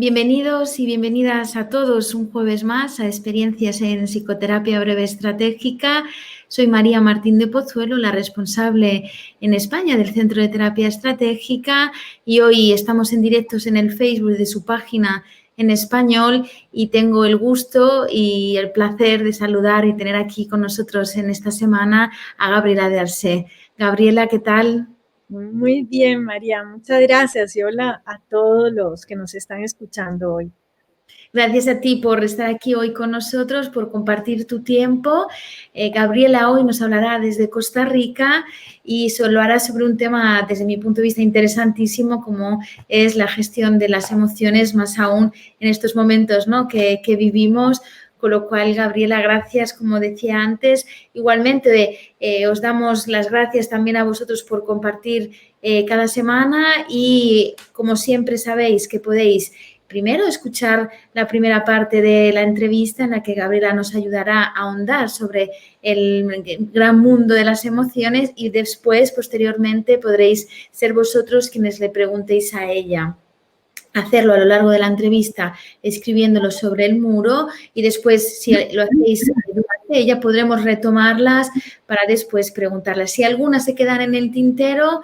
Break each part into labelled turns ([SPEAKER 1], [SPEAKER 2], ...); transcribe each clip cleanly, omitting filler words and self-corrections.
[SPEAKER 1] Bienvenidos y bienvenidas a todos un jueves más a Experiencias en Psicoterapia Breve Estratégica. Soy María Martín de Pozuelo, la responsable en España del Centro de Terapia Estratégica, y hoy estamos en directos en el Facebook de su página en español y tengo el gusto y el placer de saludar y tener aquí con nosotros en esta semana a Gabriela de Arce. Gabriela, ¿qué tal?
[SPEAKER 2] Muy bien, María, muchas gracias y hola a todos los que nos están escuchando hoy.
[SPEAKER 1] Gracias a ti por estar aquí hoy con nosotros, por compartir tu tiempo. Gabriela hoy nos hablará desde Costa Rica y lo hará sobre un tema, desde mi punto de vista, interesantísimo, como es la gestión de las emociones, más aún en estos momentos, ¿no?, que vivimos. Con lo cual, Gabriela, gracias, como decía antes. Igualmente, os damos las gracias también a vosotros por compartir cada semana y, como siempre, sabéis que podéis primero escuchar la primera parte de la entrevista en la que Gabriela nos ayudará a ahondar sobre el gran mundo de las emociones y después, posteriormente, podréis ser vosotros quienes le preguntéis a ella. Hacerlo a lo largo de la entrevista escribiéndolo sobre el muro y después, si lo hacéis durante ella, podremos retomarlas para después preguntarlas. Si algunas se quedan en el tintero,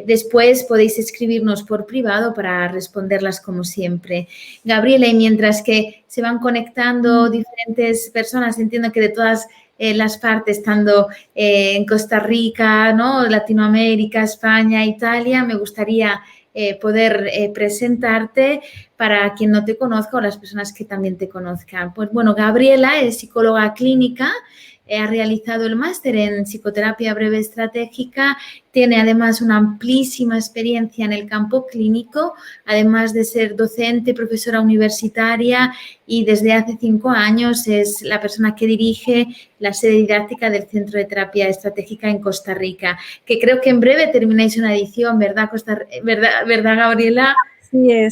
[SPEAKER 1] después podéis escribirnos por privado para responderlas como siempre. Gabriela, y mientras que se van conectando diferentes personas, entiendo que de todas las partes, estando en Costa Rica, ¿no?, Latinoamérica, España, Italia, me gustaría poder presentarte para quien no te conozca o las personas que también te conozcan. Pues bueno, Gabriela es psicóloga clínica, ha realizado el máster en psicoterapia breve estratégica, tiene además una amplísima experiencia en el campo clínico, además de ser docente, profesora universitaria, y desde hace 5 años es la persona que dirige la sede didáctica del Centro de Terapia Estratégica en Costa Rica, que creo que en breve termináis una edición, ¿verdad, ¿verdad, Gabriela?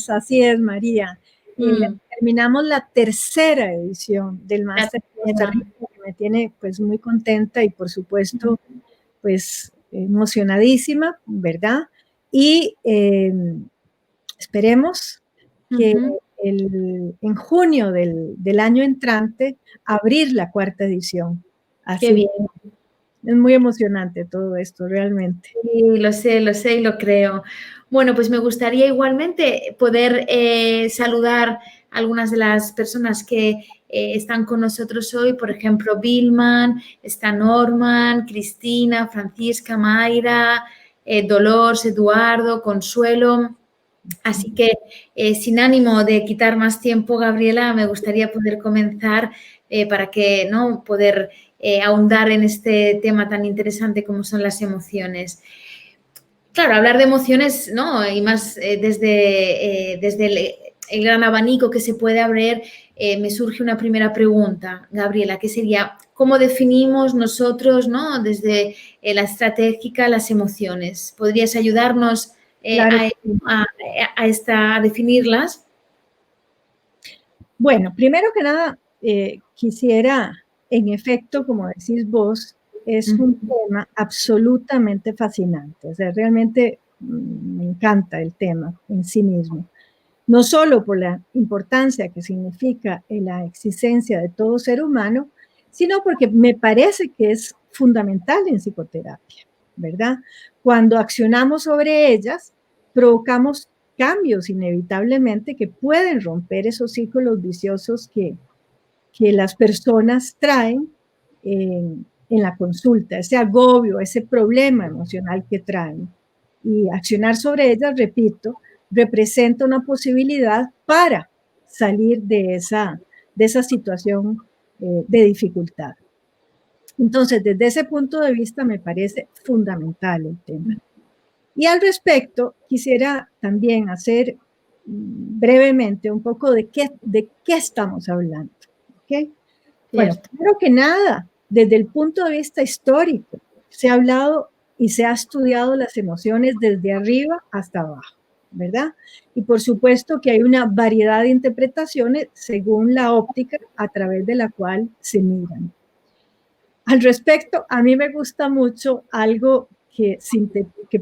[SPEAKER 2] Así es, María. Terminamos la tercera edición del máster de Costa Rica, que me tiene pues muy contenta y por supuesto pues emocionadísima, ¿verdad? Y esperemos que en junio del año entrante abrir la cuarta edición. Así.
[SPEAKER 1] Qué bien.
[SPEAKER 2] Es muy emocionante todo esto, realmente.
[SPEAKER 1] Sí, lo sé y lo creo. Bueno, pues me gustaría igualmente poder saludar a algunas de las personas que están con nosotros hoy. Por ejemplo, Vilman, está Norman, Cristina, Francisca, Mayra, Dolores, Eduardo, Consuelo. Así que, sin ánimo de quitar más tiempo, Gabriela, me gustaría poder comenzar para que, ¿no?, poder ahondar en este tema tan interesante como son las emociones. Claro, hablar de emociones, ¿no?, y más desde el gran abanico que se puede abrir, me surge una primera pregunta, Gabriela, que sería, ¿cómo definimos nosotros, ¿no?, desde la estratégica las emociones? ¿Podrías ayudarnos
[SPEAKER 2] Claro.
[SPEAKER 1] a definirlas?
[SPEAKER 2] Bueno, primero que nada, quisiera, en efecto, como decís vos, es un tema absolutamente fascinante. O sea, realmente me encanta el tema en sí mismo. No solo por la importancia que significa en la existencia de todo ser humano, sino porque me parece que es fundamental en psicoterapia, ¿verdad? Cuando accionamos sobre ellas, provocamos cambios inevitablemente que pueden romper esos círculos viciosos que las personas traen en la consulta, ese agobio, ese problema emocional que traen. Y accionar sobre ellas, repito, representa una posibilidad para salir de esa situación de dificultad. Entonces, desde ese punto de vista me parece fundamental el tema. Y al respecto, quisiera también hacer brevemente un poco de qué estamos hablando. ¿Okay? Bueno, primero que nada, desde el punto de vista histórico, se ha hablado y se ha estudiado las emociones desde arriba hasta abajo, ¿verdad? Y por supuesto que hay una variedad de interpretaciones según la óptica a través de la cual se miran. Al respecto, a mí me gusta mucho algo que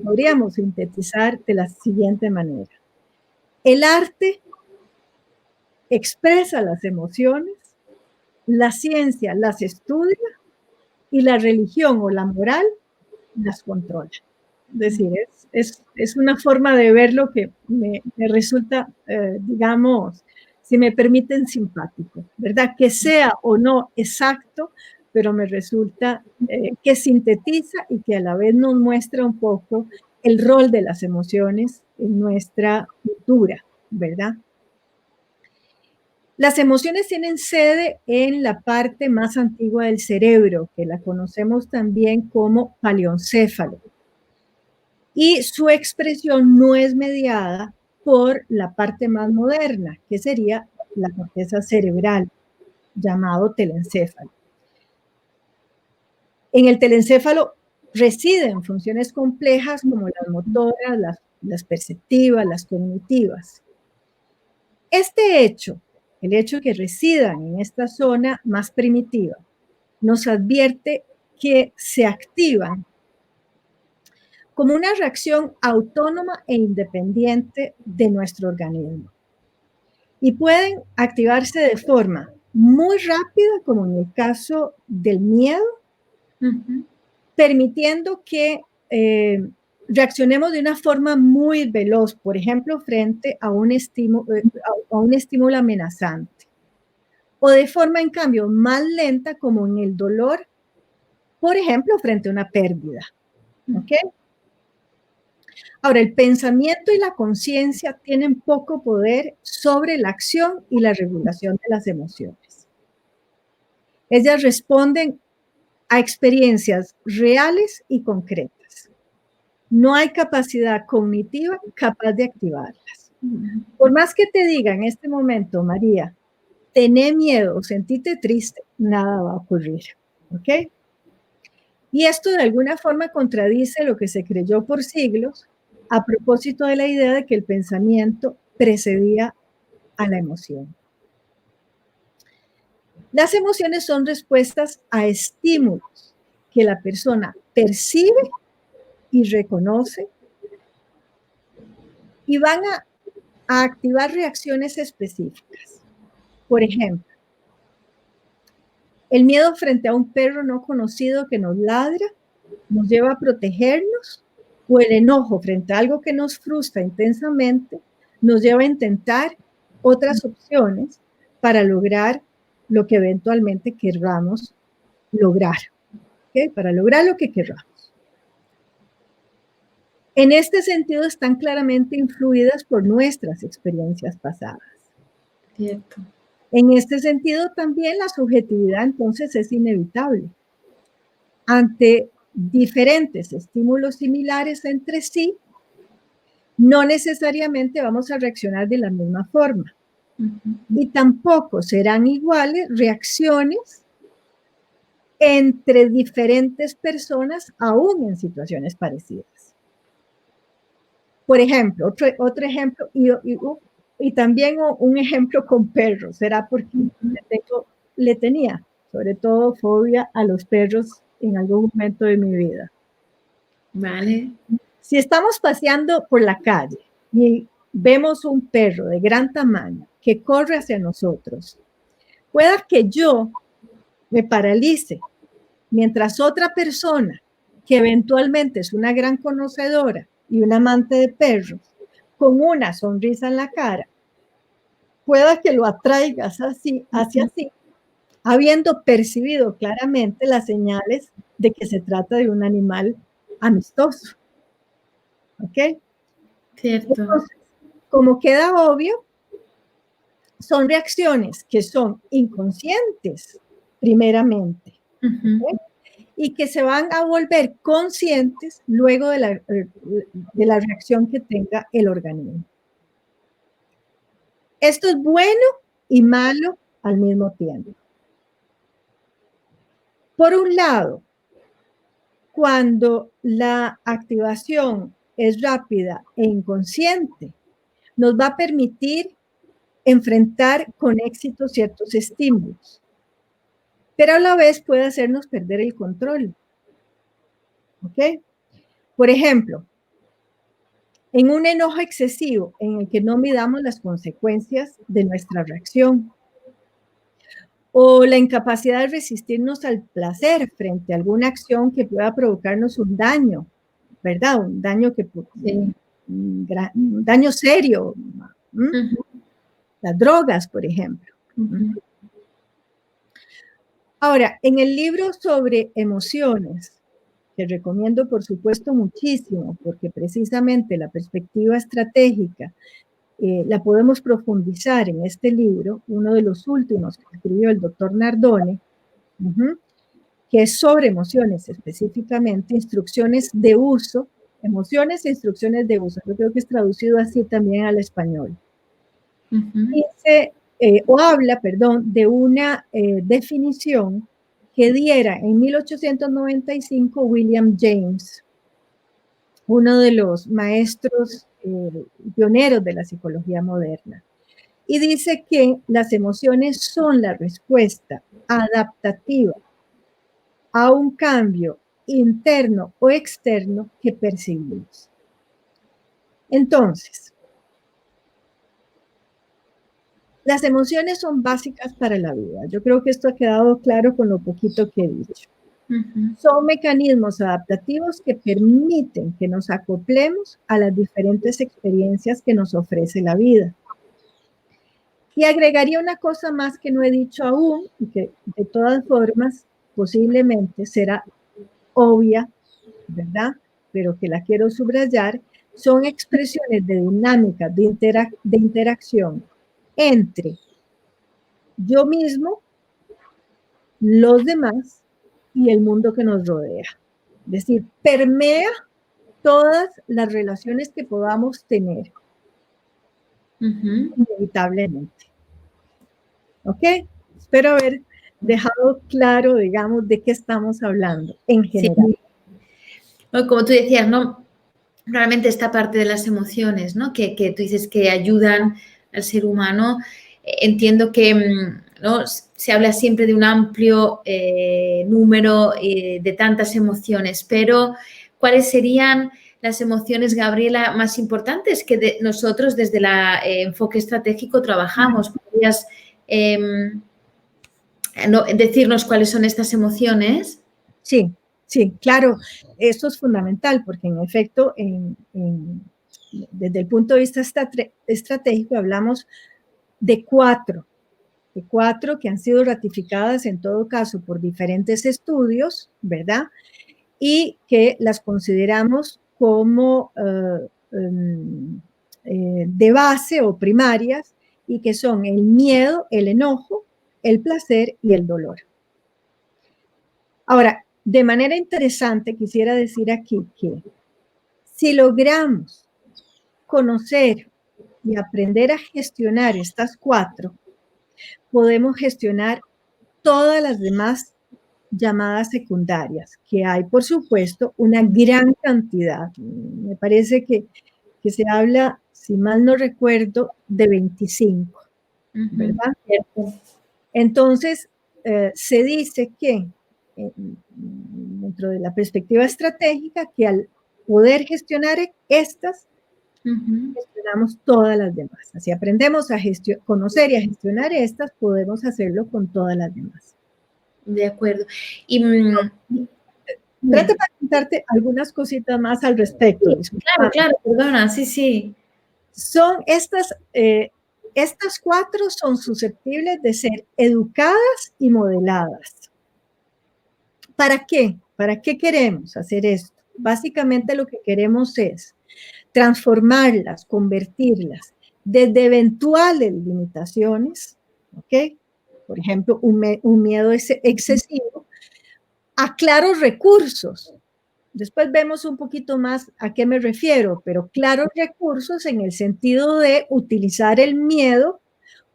[SPEAKER 2] podríamos sintetizar de la siguiente manera. El arte expresa las emociones, la ciencia las estudia y la religión o la moral las controla. Es decir, es una forma de verlo que me resulta, digamos, si me permiten, simpático, ¿verdad? Que sea o no exacto, pero me resulta que sintetiza y que a la vez nos muestra un poco el rol de las emociones en nuestra cultura, ¿verdad? Las emociones tienen sede en la parte más antigua del cerebro, que la conocemos también como paleoncéfalo. Y su expresión no es mediada por la parte más moderna, que sería la corteza cerebral, llamado telencéfalo. En el telencéfalo residen funciones complejas como las motoras, las perceptivas, las cognitivas. Este hecho, el hecho de que residan en esta zona más primitiva, nos advierte que se activan como una reacción autónoma e independiente de nuestro organismo. Y pueden activarse de forma muy rápida, como en el caso del miedo, permitiendo que reaccionemos de una forma muy veloz, por ejemplo, frente a un estímulo amenazante. O de forma, en cambio, más lenta, como en el dolor, por ejemplo, frente a una pérdida. ¿Ok? Ahora, el pensamiento y la conciencia tienen poco poder sobre la acción y la regulación de las emociones. Ellas responden a experiencias reales y concretas. No hay capacidad cognitiva capaz de activarlas. Por más que te diga en este momento, María, tené miedo o sentite triste, nada va a ocurrir. ¿Ok? Y esto de alguna forma contradice lo que se creyó por siglos a propósito de la idea de que el pensamiento precedía a la emoción. Las emociones son respuestas a estímulos que la persona percibe y reconoce y van a activar reacciones específicas. Por ejemplo, el miedo frente a un perro no conocido que nos ladra nos lleva a protegernos, o el enojo frente a algo que nos frustra intensamente nos lleva a intentar otras opciones para lograr lo que eventualmente querramos lograr, ¿okay? Para lograr lo que querramos. En este sentido están claramente influidas por nuestras experiencias pasadas.
[SPEAKER 1] Cierto.
[SPEAKER 2] En este sentido también la subjetividad entonces es inevitable. Ante diferentes estímulos similares entre sí, no necesariamente vamos a reaccionar de la misma forma. Y tampoco serán iguales reacciones entre diferentes personas, aún en situaciones parecidas. Por ejemplo, otro ejemplo, y también un ejemplo con perros, será porque le tenía, sobre todo, fobia a los perros en algún momento de mi vida.
[SPEAKER 1] Vale.
[SPEAKER 2] Si estamos paseando por la calle y vemos un perro de gran tamaño que corre hacia nosotros, pueda que yo me paralice, mientras otra persona, que eventualmente es una gran conocedora y una amante de perros, con una sonrisa en la cara, pueda que lo atraigas hacia sí, habiendo percibido claramente las señales de que se trata de un animal amistoso. ¿Ok?
[SPEAKER 1] Cierto.
[SPEAKER 2] Entonces, como queda obvio, son reacciones que son inconscientes, primeramente, ¿okay? Y que se van a volver conscientes luego de la reacción que tenga el organismo. Esto es bueno y malo al mismo tiempo. Por un lado, cuando la activación es rápida e inconsciente, nos va a permitir enfrentar con éxito ciertos estímulos, pero a la vez puede hacernos perder el control. ¿Ok? Por ejemplo, en un enojo excesivo en el que no midamos las consecuencias de nuestra reacción, o la incapacidad de resistirnos al placer frente a alguna acción que pueda provocarnos un daño, ¿verdad? Un daño
[SPEAKER 1] Sí.
[SPEAKER 2] un daño serio. Las drogas, por ejemplo. Ahora, en el libro sobre emociones, que recomiendo por supuesto muchísimo, porque precisamente la perspectiva estratégica la podemos profundizar en este libro, uno de los últimos que escribió el doctor Nardone, que es sobre emociones específicamente, instrucciones de uso, emociones e instrucciones de uso. Yo creo que es traducido así también al español. Dice, o habla, perdón, de una definición que diera en 1895 William James, uno de los maestros pioneros de la psicología moderna. Y dice que las emociones son la respuesta adaptativa a un cambio interno o externo que percibimos. Entonces, las emociones son básicas para la vida. Yo creo que esto ha quedado claro con lo poquito que he dicho. Son mecanismos adaptativos que permiten que nos acoplemos a las diferentes experiencias que nos ofrece la vida. Y agregaría una cosa más que no he dicho aún, y que de todas formas posiblemente será obvia, ¿verdad? Pero que la quiero subrayar, son expresiones de dinámica, de interacción entre yo mismo, los demás y el mundo que nos rodea. Es decir, permea todas las relaciones que podamos tener, inevitablemente. ¿Ok? Espero haber dejado claro, digamos, de qué estamos hablando en general.
[SPEAKER 1] Sí. Como tú decías, ¿no? Realmente esta parte de las emociones, ¿no? Que tú dices que ayudan al ser humano. Entiendo que, ¿no? Se habla siempre de un amplio número de tantas emociones, pero ¿cuáles serían las emociones, Gabriela, más importantes que nosotros desde el enfoque estratégico trabajamos? ¿Podrías decirnos cuáles son estas emociones?
[SPEAKER 2] Sí, sí, claro, esto es fundamental porque en efecto, desde el punto de vista estratégico hablamos de cuatro que han sido ratificadas en todo caso por diferentes estudios, ¿verdad? Y que las consideramos como de base o primarias y que son el miedo, el enojo, el placer y el dolor. Ahora, de manera interesante quisiera decir aquí que si logramos conocer y aprender a gestionar estas cuatro, podemos gestionar todas las demás llamadas secundarias, que hay, por supuesto, una gran cantidad. Me parece que se habla, si mal no recuerdo, de 25, ¿verdad? Entonces, se dice que dentro de la perspectiva estratégica, que al poder gestionar estas, gestionamos todas las demás. Así aprendemos a conocer y a gestionar estas, podemos hacerlo con todas las demás.
[SPEAKER 1] De acuerdo. Y
[SPEAKER 2] trate para contarte algunas cositas más al respecto.
[SPEAKER 1] Sí, claro, perdona, sí.
[SPEAKER 2] Son estas cuatro son susceptibles de ser educadas y modeladas. ¿Para qué? ¿Para qué queremos hacer esto? Básicamente lo que queremos es transformarlas, convertirlas desde eventuales limitaciones, ¿ok? Por ejemplo, un miedo excesivo, a claros recursos. Después vemos un poquito más a qué me refiero, pero claros recursos en el sentido de utilizar el miedo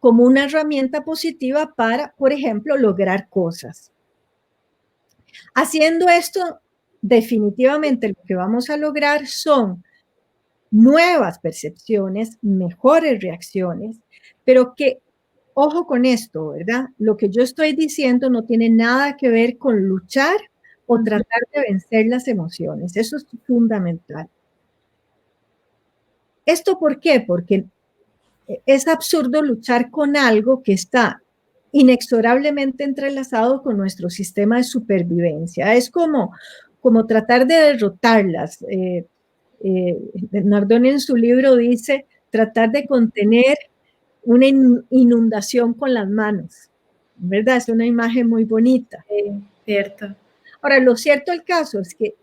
[SPEAKER 2] como una herramienta positiva para, por ejemplo, lograr cosas. Haciendo esto, definitivamente lo que vamos a lograr son nuevas percepciones, mejores reacciones, pero que, ojo con esto, ¿verdad? Lo que yo estoy diciendo no tiene nada que ver con luchar o tratar de vencer las emociones. Eso es fundamental. ¿Esto por qué? Porque es absurdo luchar con algo que está inexorablemente entrelazado con nuestro sistema de supervivencia. Es como tratar de derrotarlas. Nardone en su libro dice tratar de contener una inundación con las manos, ¿verdad? Es una imagen muy bonita.
[SPEAKER 1] Cierto.
[SPEAKER 2] Ahora, lo cierto del caso es que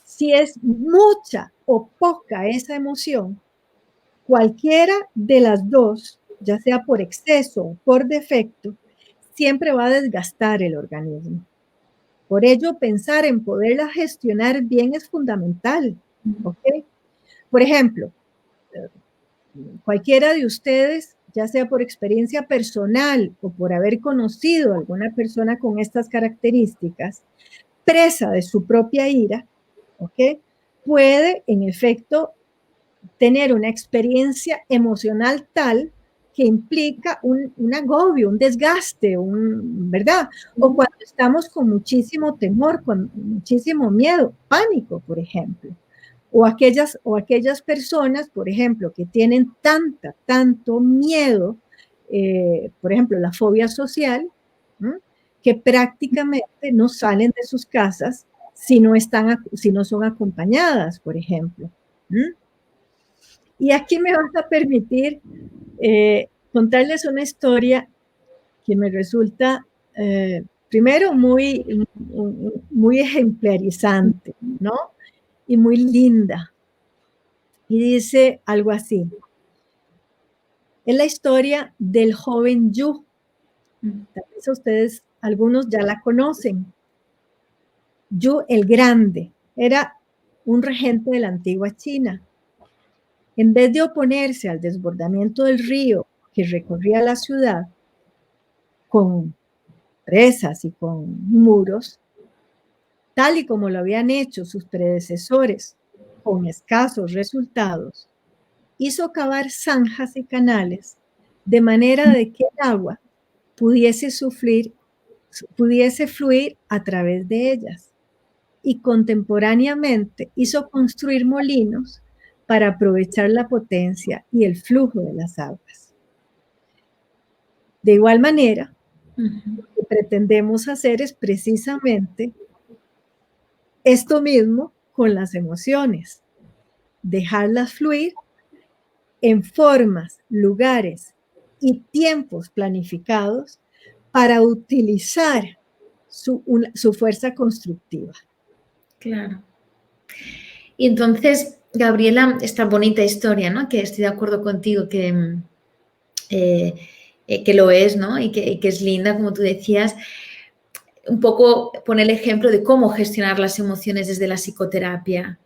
[SPEAKER 2] si es mucha o poca esa emoción, cualquiera de las dos, ya sea por exceso o por defecto, siempre va a desgastar el organismo. Por ello, pensar en poderla gestionar bien es fundamental, ¿ok? Por ejemplo, cualquiera de ustedes, ya sea por experiencia personal o por haber conocido a alguna persona con estas características, presa de su propia ira, ¿ok? Puede, en efecto, tener una experiencia emocional tal que implica un agobio, un desgaste, ¿verdad? O cuando estamos con muchísimo temor, con muchísimo miedo, pánico, por ejemplo. O aquellas personas, por ejemplo, que tienen tanto miedo, por ejemplo, la fobia social, ¿no? Que prácticamente no salen de sus casas si no son acompañadas, por ejemplo. ¿Mm? Y aquí me vas a permitir contarles una historia que me resulta, primero, muy ejemplarizante, ¿no? Y muy linda. Y dice algo así. Es la historia del joven Yu. Tal vez ustedes, algunos ya la conocen. Yu el Grande era un regente de la antigua China. En vez de oponerse al desbordamiento del río que recorría la ciudad con presas y con muros, tal y como lo habían hecho sus predecesores con escasos resultados, hizo cavar zanjas y canales de manera de que el agua pudiese fluir a través de ellas. Y contemporáneamente hizo construir molinos para aprovechar la potencia y el flujo de las aguas. De igual manera, lo que pretendemos hacer es precisamente esto mismo con las emociones, dejarlas fluir en formas, lugares y tiempos planificados para utilizar su fuerza constructiva.
[SPEAKER 1] Claro. Y entonces, Gabriela, esta bonita historia, ¿no? Que estoy de acuerdo contigo que lo es, ¿no? Y que es linda, como tú decías, un poco pone el ejemplo de cómo gestionar las emociones desde la psicoterapia.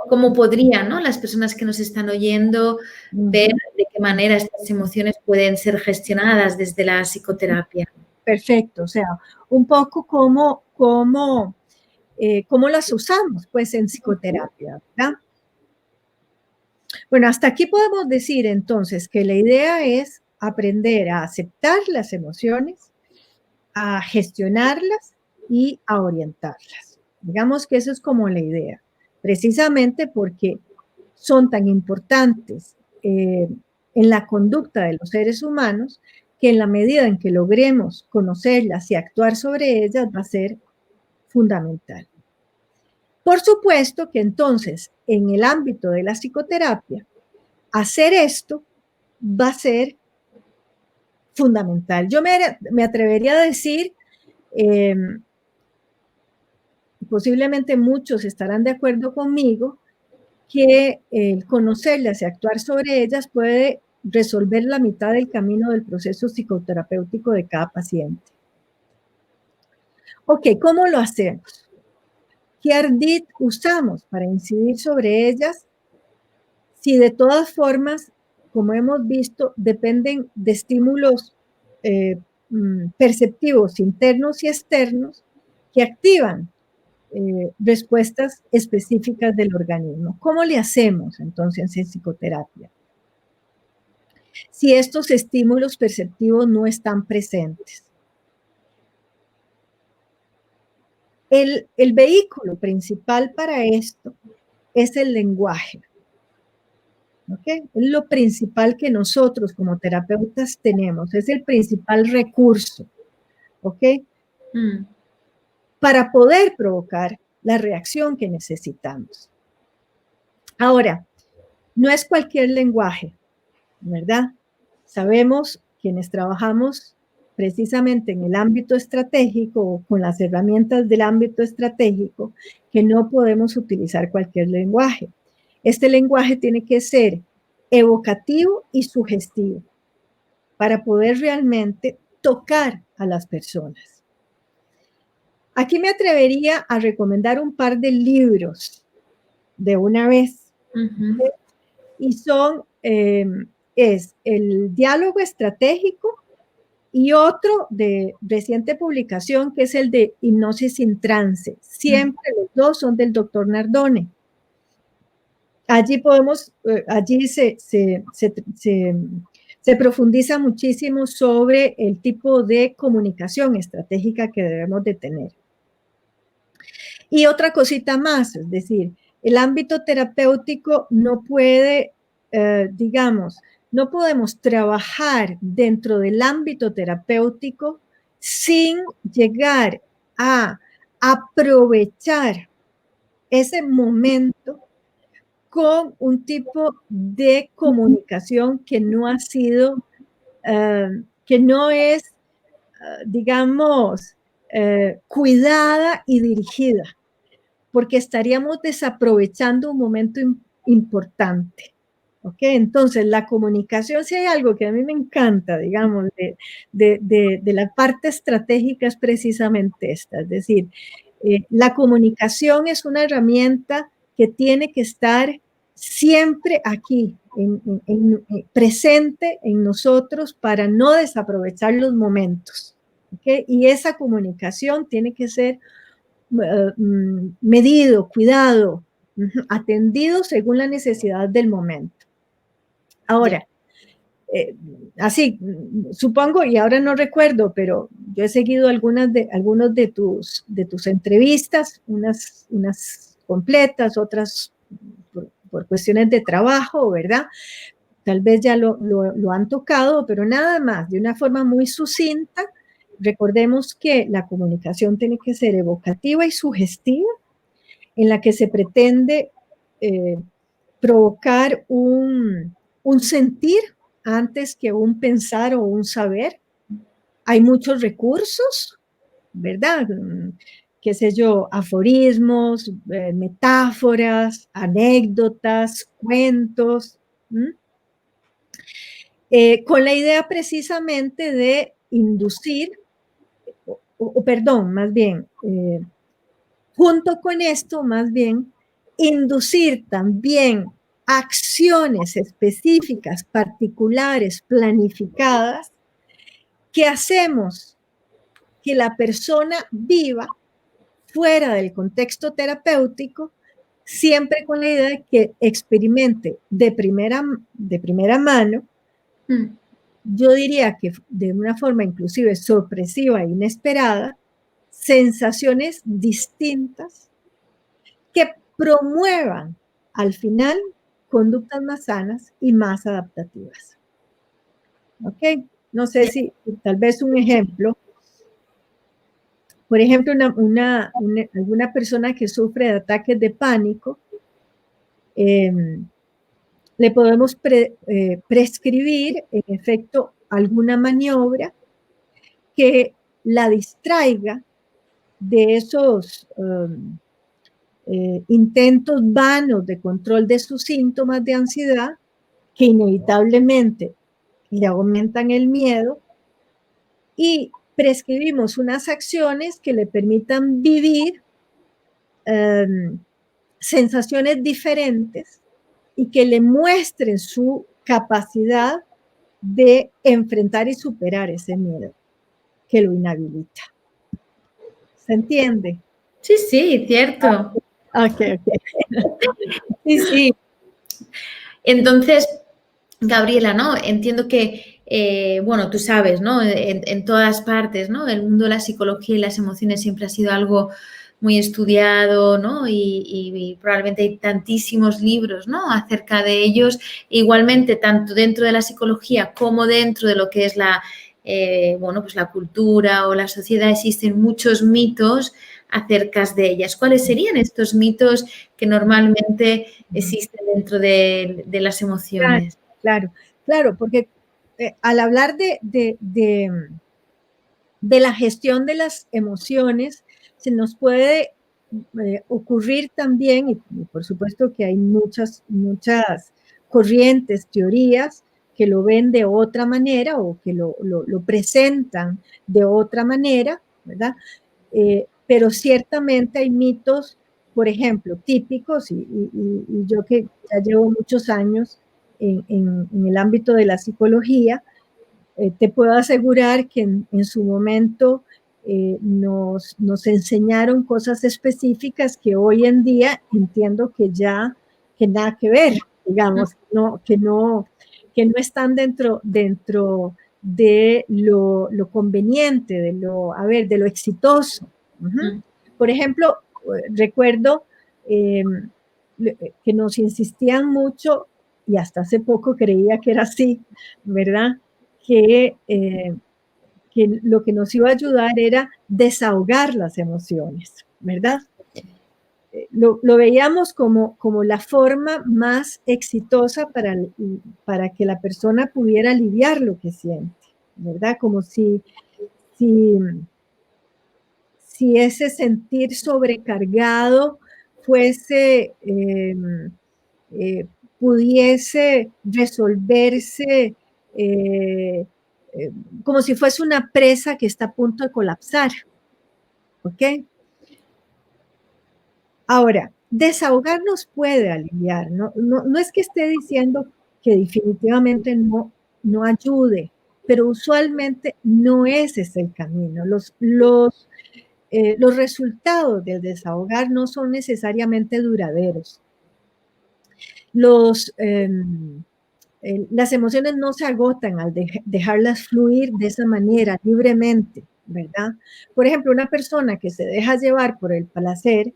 [SPEAKER 1] ¿Cómo podrían, ¿no? Las personas que nos están oyendo ver de qué manera estas emociones pueden ser gestionadas desde la psicoterapia?
[SPEAKER 2] Perfecto, o sea, un poco cómo las usamos, pues, en psicoterapia, ¿verdad? Bueno, hasta aquí podemos decir entonces que la idea es aprender a aceptar las emociones, a gestionarlas y a orientarlas. Digamos que eso es como la idea, precisamente porque son tan importantes en la conducta de los seres humanos que en la medida en que logremos conocerlas y actuar sobre ellas va a ser fundamental. Por supuesto que entonces en el ámbito de la psicoterapia, hacer esto va a ser fundamental. Yo me atrevería a decir, posiblemente muchos estarán de acuerdo conmigo, que el conocerlas y actuar sobre ellas puede resolver la mitad del camino del proceso psicoterapéutico de cada paciente. Ok, ¿cómo lo hacemos? ¿Qué ardid usamos para incidir sobre ellas? Si de todas formas, como hemos visto, dependen de estímulos perceptivos internos y externos que activan respuestas específicas del organismo. ¿Cómo le hacemos entonces en psicoterapia? Si estos estímulos perceptivos no están presentes. El vehículo principal para esto es el lenguaje. ¿ok? Es lo principal que nosotros como terapeutas tenemos, es el principal recurso, ¿ok? Para poder provocar la reacción que necesitamos. Ahora, no es cualquier lenguaje, ¿verdad? Sabemos quienes trabajamos precisamente en el ámbito estratégico o con las herramientas del ámbito estratégico que no podemos utilizar cualquier lenguaje. Este lenguaje tiene que ser evocativo y sugestivo para poder realmente tocar a las personas. Aquí me atrevería a recomendar un par de libros de una vez. Y son, es el diálogo estratégico y otro de reciente publicación que es el de hipnosis sin trance. Siempre los dos son del doctor Nardone. Allí podemos, allí se profundiza muchísimo sobre el tipo de comunicación estratégica que debemos de tener. Y otra cosita más, es decir, el ámbito terapéutico no puede, digamos, no podemos trabajar dentro del ámbito terapéutico sin llegar a aprovechar ese momento con un tipo de comunicación que no ha sido, que no es, digamos, cuidada y dirigida, porque estaríamos desaprovechando un momento importante. ¿Ok? Entonces, la comunicación, si hay algo que a mí me encanta, digamos, de la parte estratégica es precisamente esta, es decir, la comunicación es una herramienta que tiene que estar siempre aquí, presente en nosotros para no desaprovechar los momentos. ¿Ok? Y esa comunicación tiene que ser medido, cuidado, atendido según la necesidad del momento. Ahora, así, supongo, y ahora no recuerdo, pero yo he seguido algunos de tus entrevistas, unas completas, otras por cuestiones de trabajo, ¿verdad? Tal vez ya lo han tocado, pero nada más, de una forma muy sucinta. Recordemos que la comunicación tiene que ser evocativa y sugestiva, en la que se pretende provocar un sentir antes que un pensar o un saber. Hay muchos recursos, ¿verdad? Qué sé yo, aforismos, metáforas, anécdotas, cuentos, con la idea precisamente de inducir, perdón, más bien, junto con esto, más bien, inducir también acciones específicas, particulares, planificadas, que hacemos que la persona viva fuera del contexto terapéutico, siempre con la idea de que experimente de primera mano, yo diría que de una forma inclusive sorpresiva e inesperada, sensaciones distintas que promuevan al final conductas más sanas y más adaptativas. ¿Ok? No sé si tal vez un ejemplo. Por ejemplo, alguna persona que sufre de ataques de pánico, le podemos prescribir, en efecto, alguna maniobra que la distraiga de esos intentos vanos de control de sus síntomas de ansiedad, que inevitablemente le aumentan el miedo, y prescribimos unas acciones que le permitan vivir sensaciones diferentes y que le muestren su capacidad de enfrentar y superar ese miedo que lo inhabilita. ¿Se entiende?
[SPEAKER 1] Sí, sí, cierto.
[SPEAKER 2] Ok. Sí, sí.
[SPEAKER 1] Entonces, Gabriela, ¿no? Entiendo que, bueno, tú sabes, ¿no? En todas partes, ¿no? El mundo de la psicología y las emociones siempre ha sido algo muy estudiado, ¿no? Y probablemente hay tantísimos libros, ¿no? Acerca de ellos. Igualmente, tanto dentro de la psicología como dentro de lo que es bueno, pues la cultura o la sociedad, existen muchos mitos acerca de ellas. ¿Cuáles serían estos mitos que normalmente existen dentro de las emociones?
[SPEAKER 2] Claro, claro, porque al hablar de la gestión de las emociones, se nos puede ocurrir también, y por supuesto que hay muchas corrientes, teorías, que lo ven de otra manera o que lo presentan de otra manera, ¿verdad? Pero ciertamente hay mitos, por ejemplo, típicos, y yo que ya llevo muchos años en el ámbito de la psicología, te puedo asegurar que en su momento nos enseñaron cosas específicas que hoy en día entiendo que ya, que nada que ver, digamos, que no están dentro de lo conveniente, de lo exitoso. Por ejemplo, recuerdo que nos insistían mucho, y hasta hace poco creía que era así, ¿verdad? Que lo que nos iba a ayudar era desahogar las emociones, ¿verdad? Lo veíamos como la forma más exitosa para que la persona pudiera aliviar lo que siente, ¿verdad? Como si ese sentir sobrecargado fuese, pudiese resolverse como si fuese una presa que está a punto de colapsar. ¿Ok? Ahora, desahogarnos puede aliviar, no es que esté diciendo que definitivamente no ayude, pero usualmente no ese es el camino. Los resultados del desahogar no son necesariamente duraderos. Las emociones no se agotan al dejarlas fluir de esa manera, libremente, ¿verdad? Por ejemplo, una persona que se deja llevar por el placer,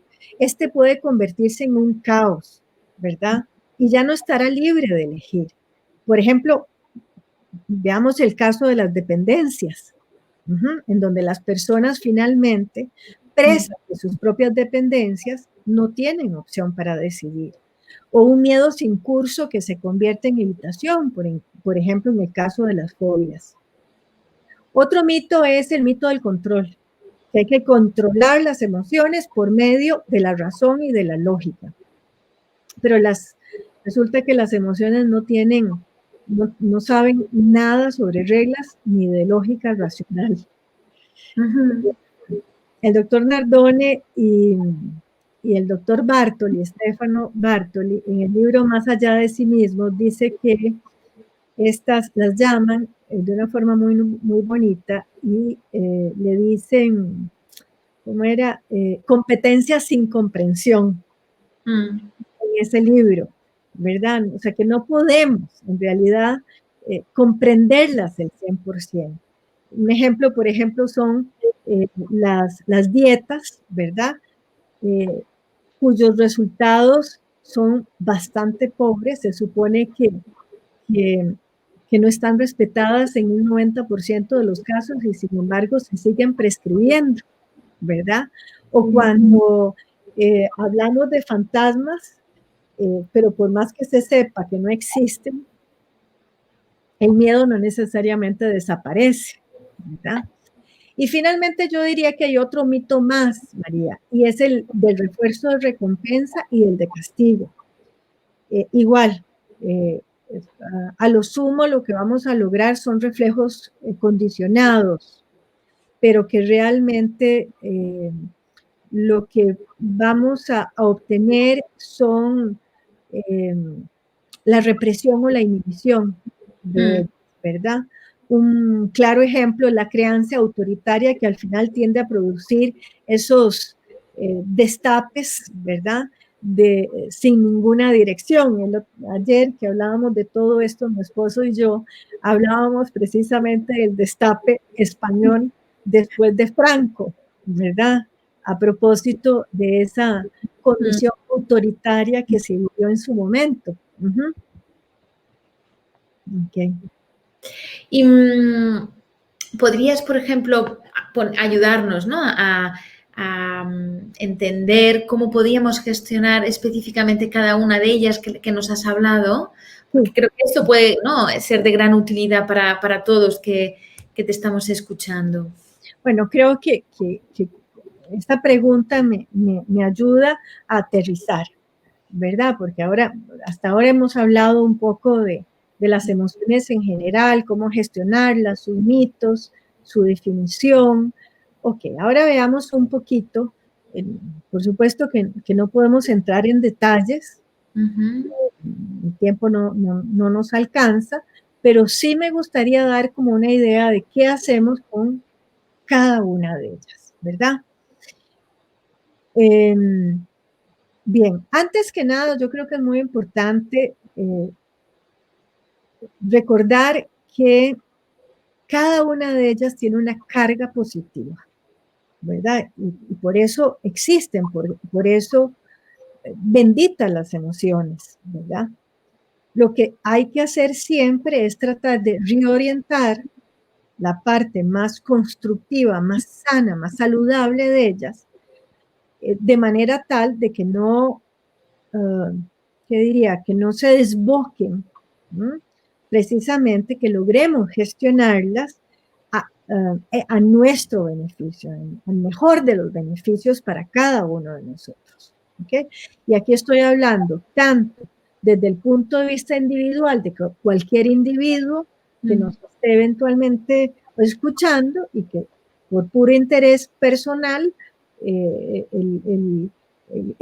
[SPEAKER 2] puede convertirse en un caos, ¿verdad? Y ya no estará libre de elegir. Por ejemplo, veamos el caso de las dependencias, en donde las personas finalmente, presas de sus propias dependencias, no tienen opción para decidir. O un miedo sin curso que se convierte en evitación, por ejemplo, en el caso de las fobias. Otro mito es el mito del control, que hay que controlar las emociones por medio de la razón y de la lógica. Pero resulta que las emociones no saben nada sobre reglas ni de lógica racional. El doctor Nardone y el doctor Bartoli, Stefano Bartoli, en el libro Más allá de sí mismo, dice que estas las llaman de una forma muy, muy bonita y le dicen, ¿cómo era? Competencia sin comprensión en ese libro, ¿verdad? O sea que no podemos en realidad comprenderlas el 100%. Un ejemplo, por ejemplo, son las dietas, ¿verdad? Cuyos resultados son bastante pobres. Se supone que no están respetadas en un 90% de los casos y sin embargo se siguen prescribiendo, ¿verdad? O cuando hablamos de fantasmas, pero por más que se sepa que no existen, el miedo no necesariamente desaparece, ¿verdad? Y finalmente yo diría que hay otro mito más, María, y es el del refuerzo de recompensa y el de castigo. Igual, a lo sumo lo que vamos a lograr son reflejos condicionados, pero que realmente lo que vamos a obtener son la represión o la inhibición, ¿verdad? Un claro ejemplo es la crianza autoritaria que al final tiende a producir esos destapes, ¿verdad? Sin ninguna dirección. Ayer que hablábamos de todo esto, mi esposo y yo hablábamos precisamente del destape español después de Franco, ¿verdad? a propósito de esa condición autoritaria que se vivió en su momento. Okay.
[SPEAKER 1] Y podrías, por ejemplo, ayudarnos, ¿no?, a entender cómo podíamos gestionar específicamente cada una de ellas que nos has hablado, porque creo que esto puede, ¿no?, ser de gran utilidad para todos que te estamos escuchando.
[SPEAKER 2] Bueno, creo que esta pregunta me ayuda a aterrizar, ¿verdad? Porque hasta ahora hemos hablado un poco de las emociones en general, cómo gestionarlas, sus mitos, su definición. Ok, ahora veamos un poquito, por supuesto que no podemos entrar en detalles, el tiempo no nos alcanza, pero sí me gustaría dar como una idea de qué hacemos con cada una de ellas, ¿verdad? Bien, antes que nada, yo creo que es muy importante recordar que cada una de ellas tiene una carga positiva, ¿verdad? Y por eso existen, por eso benditas las emociones, ¿verdad? Lo que hay que hacer siempre es tratar de reorientar la parte más constructiva, más sana, más saludable de ellas, de manera tal de que no, ¿qué diría? Que no se desboquen, ¿no? Precisamente que logremos gestionarlas a nuestro beneficio, al mejor de los beneficios para cada uno de nosotros. ¿Okay? Y aquí estoy hablando tanto desde el punto de vista individual de cualquier individuo que nos esté eventualmente escuchando y que por puro interés personal el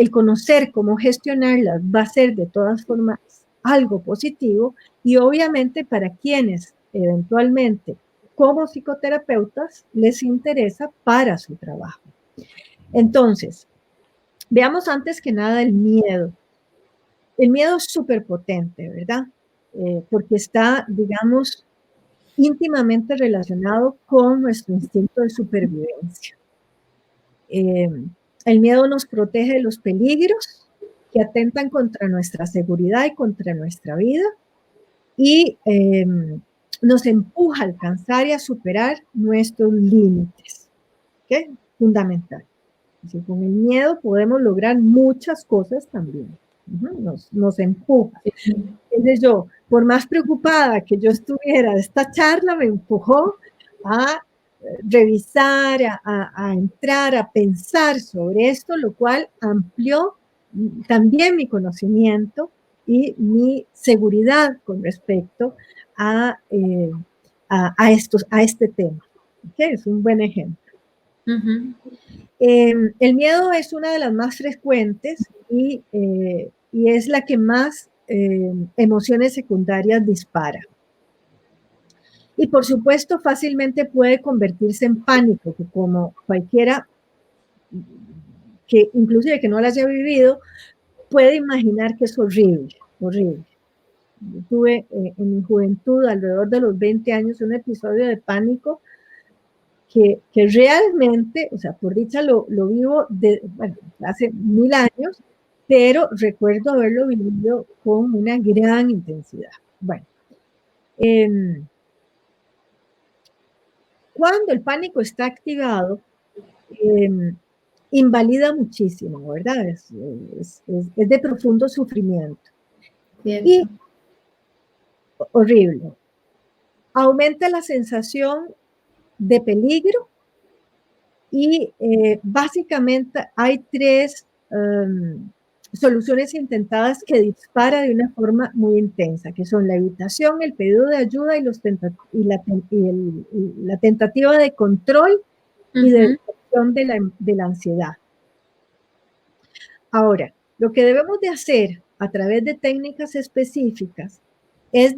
[SPEAKER 2] conocer cómo gestionarlas va a ser de todas formas algo positivo, y obviamente para quienes eventualmente como psicoterapeutas les interesa para su trabajo. Entonces, veamos antes que nada el miedo. El miedo es súper potente, ¿verdad? Porque está, digamos, íntimamente relacionado con nuestro instinto de supervivencia. El miedo nos protege de los peligros que atentan contra nuestra seguridad y contra nuestra vida, y nos empuja a alcanzar y a superar nuestros límites. ¿Okay? Fundamental. Así, con el miedo podemos lograr muchas cosas también. Nos empuja. Entonces yo, por más preocupada que yo estuviera, esta charla me empujó a revisar, a entrar, a pensar sobre esto, lo cual amplió también mi conocimiento y mi seguridad con respecto a este tema. ¿Okay? Es un buen ejemplo. El miedo es una de las más frecuentes y es la que más emociones secundarias dispara. Y por supuesto fácilmente puede convertirse en pánico, que como cualquiera que inclusive que no las haya vivido, puede imaginar que es horrible, horrible. Yo tuve en mi juventud, alrededor de los 20 años, un episodio de pánico que realmente, o sea, por dicha lo vivo hace 1000 años, pero recuerdo haberlo vivido con una gran intensidad. Bueno, cuando el pánico está activado, invalida muchísimo, ¿verdad? Es de profundo sufrimiento.
[SPEAKER 1] Cierto.
[SPEAKER 2] Y horrible. Aumenta la sensación de peligro y básicamente hay 3 soluciones intentadas que dispara de una forma muy intensa, que son la evitación, el pedido de ayuda y la tentativa de control y de reducción de la ansiedad. Ahora, lo que debemos de hacer a través de técnicas específicas es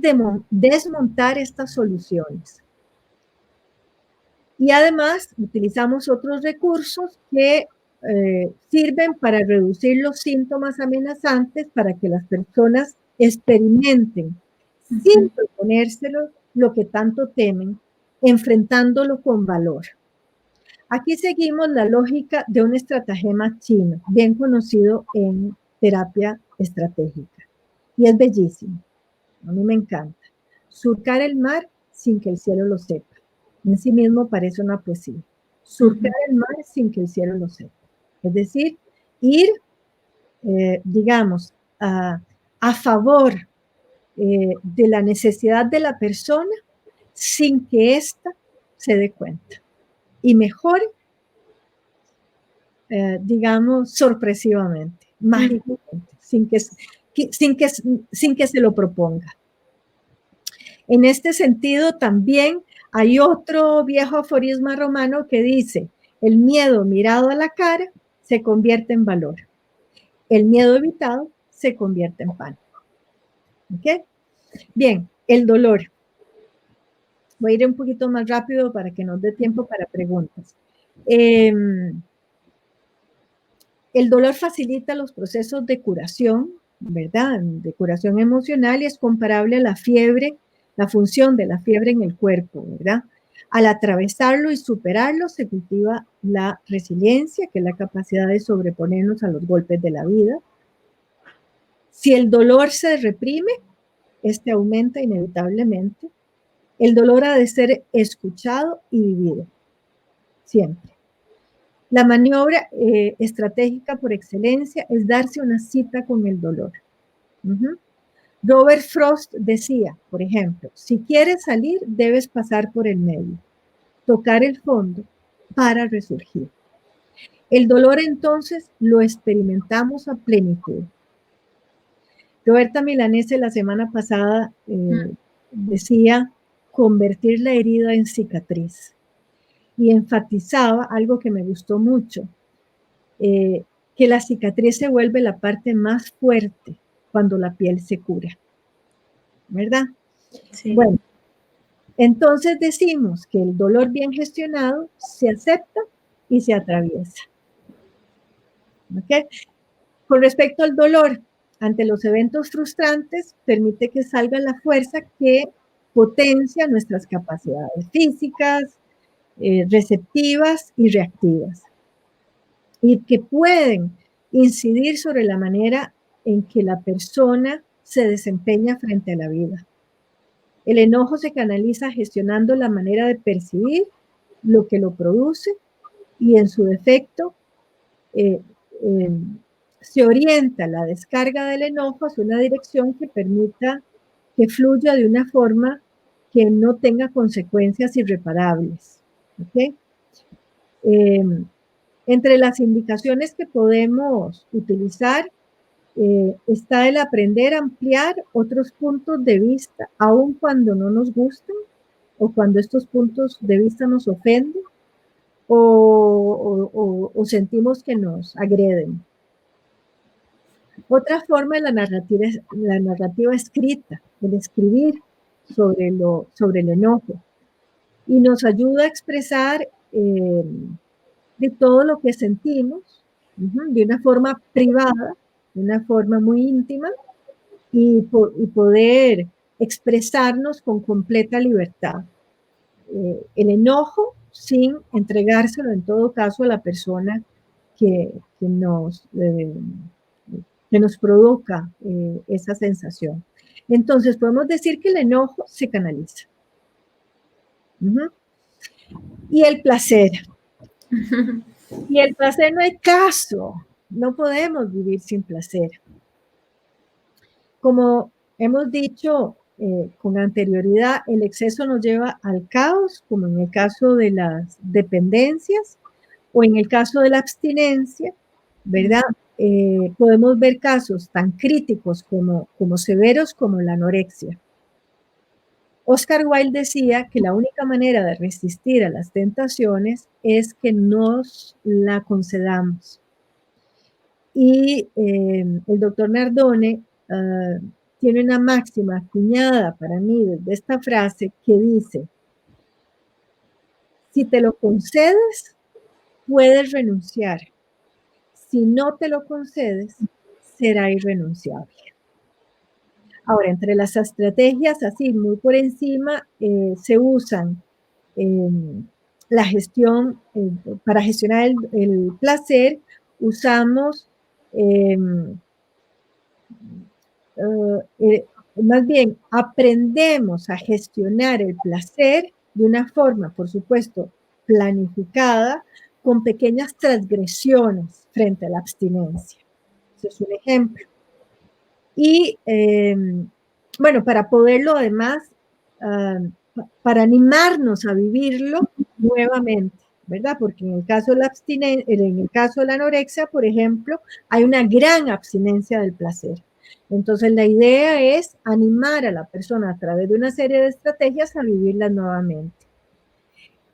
[SPEAKER 2] desmontar estas soluciones. Y además utilizamos otros recursos que sirven para reducir los síntomas amenazantes para que las personas experimenten sin proponérselo lo que tanto temen, enfrentándolo con valor. Aquí seguimos la lógica de un estratagema chino, bien conocido en terapia estratégica. Y es bellísimo. A mí me encanta. Surcar el mar sin que el cielo lo sepa. En sí mismo parece una poesía. Surcar el mar sin que el cielo lo sepa. Es decir, ir, digamos, a favor de la necesidad de la persona sin que ésta se dé cuenta. Y mejore, digamos, sorpresivamente, mágicamente, sin que se lo proponga. En este sentido, también hay otro viejo aforisma romano que dice, el miedo mirado a la cara se convierte en valor. El miedo evitado se convierte en pánico. ¿Ok? Bien, el dolor. Voy a ir un poquito más rápido para que nos dé tiempo para preguntas. El dolor facilita los procesos de curación, ¿verdad? De curación emocional y es comparable a la fiebre, la función de la fiebre en el cuerpo, ¿verdad? Al atravesarlo y superarlo se cultiva la resiliencia, que es la capacidad de sobreponernos a los golpes de la vida. Si el dolor se reprime, este aumenta inevitablemente. El dolor ha de ser escuchado y vivido, siempre. La maniobra estratégica por excelencia es darse una cita con el dolor. Robert Frost decía, por ejemplo, si quieres salir, debes pasar por el medio, tocar el fondo para resurgir. El dolor entonces lo experimentamos a plenitud. Roberta Milanese la semana pasada decía convertir la herida en cicatriz y enfatizaba algo que me gustó mucho, que la cicatriz se vuelve la parte más fuerte cuando la piel se cura, ¿verdad? Sí. Bueno, entonces decimos que el dolor bien gestionado se acepta y se atraviesa. ¿Okay? Con respecto al dolor, ante los eventos frustrantes, permite que salga la fuerza que potencia nuestras capacidades físicas, receptivas y reactivas, y que pueden incidir sobre la manera en que la persona se desempeña frente a la vida. El enojo se canaliza gestionando la manera de percibir lo que lo produce y en su defecto se orienta la descarga del enojo hacia una dirección que permita que fluya de una forma que no tenga consecuencias irreparables. ¿Okay? Entre las indicaciones que podemos utilizar está el aprender a ampliar otros puntos de vista, aun cuando no nos gusten o cuando estos puntos de vista nos ofenden o sentimos que nos agreden. Otra forma es la narrativa escrita, el escribir sobre el enojo y nos ayuda a expresar de todo lo que sentimos de una forma privada, de una forma muy íntima y poder expresarnos con completa libertad. El enojo sin entregárselo en todo caso a la persona que nos produzca esa sensación. Entonces podemos decir que el enojo se canaliza. Y el placer. Y el placer no hay caso. No podemos vivir sin placer. Como hemos dicho con anterioridad, el exceso nos lleva al caos, como en el caso de las dependencias o en el caso de la abstinencia, ¿verdad? Podemos ver casos tan críticos como severos como la anorexia. Oscar Wilde decía que la única manera de resistir a las tentaciones es que nos la concedamos. Y el doctor Nardone tiene una máxima acuñada para mí desde esta frase que dice, si te lo concedes, puedes renunciar. Si no te lo concedes, será irrenunciable. Ahora, entre las estrategias, así muy por encima, se usan la gestión, para gestionar el placer, usamos más bien aprendemos a gestionar el placer de una forma, por supuesto, planificada, con pequeñas transgresiones frente a la abstinencia. Ese es un ejemplo. Y bueno, para poderlo además, para animarnos a vivirlo nuevamente, ¿verdad? Porque en el caso de la abstinencia, en el caso de la anorexia, por ejemplo, hay una gran abstinencia del placer. Entonces la idea es animar a la persona a través de una serie de estrategias a vivirlas nuevamente.